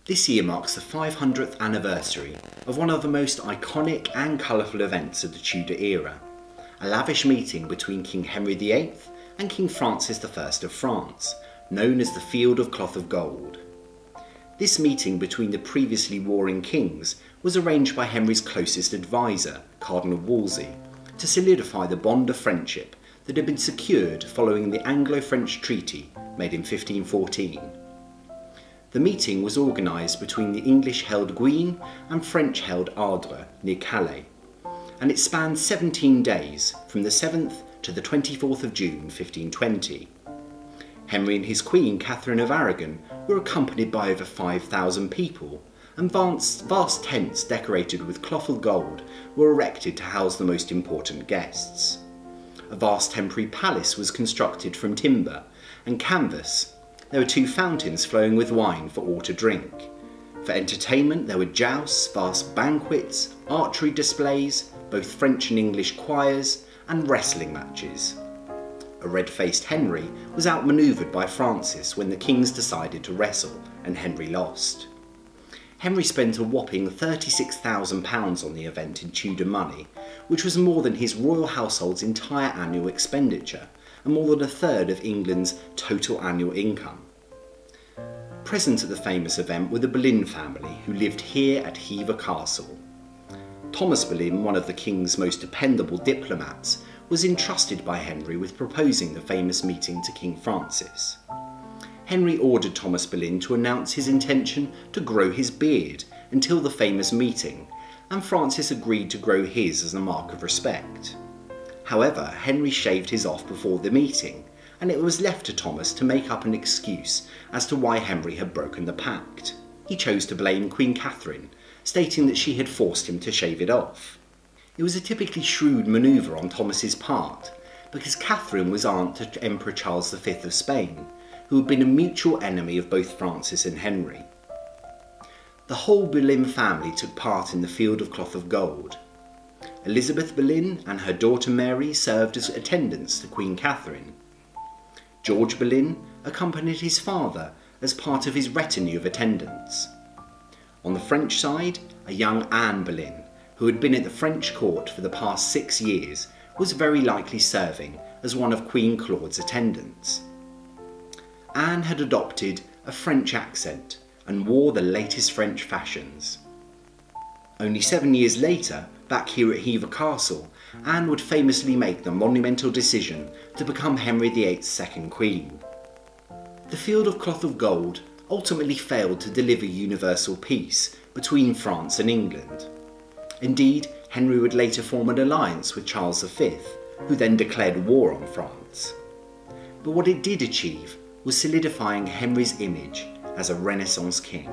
This year marks the 500th anniversary of one of the most iconic and colourful events of the Tudor era, a lavish meeting between King Henry VIII and King Francis I of France, known as the Field of Cloth of Gold. This meeting between the previously warring kings was arranged by Henry's closest advisor, Cardinal Wolsey, to solidify the bond of friendship that had been secured following the Anglo-French treaty made in 1514. The meeting was organised between the English-held Guisnes and French-held Ardres near Calais, and it spanned 17 days from the 7th to the 24th of June 1520. Henry and his queen Catherine of Aragon were accompanied by over 5,000 people, and vast tents decorated with cloth of gold were erected to house the most important guests. A vast temporary palace was constructed from timber and canvas. There were 2 fountains flowing with wine for all to drink. For entertainment there were jousts, vast banquets, archery displays, both French and English choirs, and wrestling matches. A red-faced Henry was outmanoeuvred by Francis when the kings decided to wrestle, and Henry lost. Henry spent a whopping £36,000 on the event in Tudor money, which was more than his royal household's entire annual expenditure, and more than a third of England's total annual income. Present at the famous event were the Boleyn family, who lived here at Hever Castle. Thomas Boleyn, one of the king's most dependable diplomats, was entrusted by Henry with proposing the famous meeting to King Francis. Henry ordered Thomas Boleyn to announce his intention to grow his beard until the famous meeting, and Francis agreed to grow his as a mark of respect. However, Henry shaved his off before the meeting, and it was left to Thomas to make up an excuse as to why Henry had broken the pact. He chose to blame Queen Catherine, stating that she had forced him to shave it off. It was a typically shrewd manoeuvre on Thomas's part, because Catherine was aunt to Emperor Charles V of Spain, who had been a mutual enemy of both Francis and Henry. The whole Boleyn family took part in the Field of Cloth of Gold. Elizabeth Boleyn and her daughter Mary served as attendants to Queen Catherine. George Boleyn accompanied his father as part of his retinue of attendants. On the French side, a young Anne Boleyn, who had been at the French court for the past 6 years, was very likely serving as one of Queen Claude's attendants. Anne had adopted a French accent and wore the latest French fashions. Only 7 years later, back here at Hever Castle, Anne would famously make the monumental decision to become Henry VIII's second queen. The Field of Cloth of Gold ultimately failed to deliver universal peace between France and England. Indeed, Henry would later form an alliance with Charles V, who then declared war on France. But what it did achieve was solidifying Henry's image as a Renaissance king.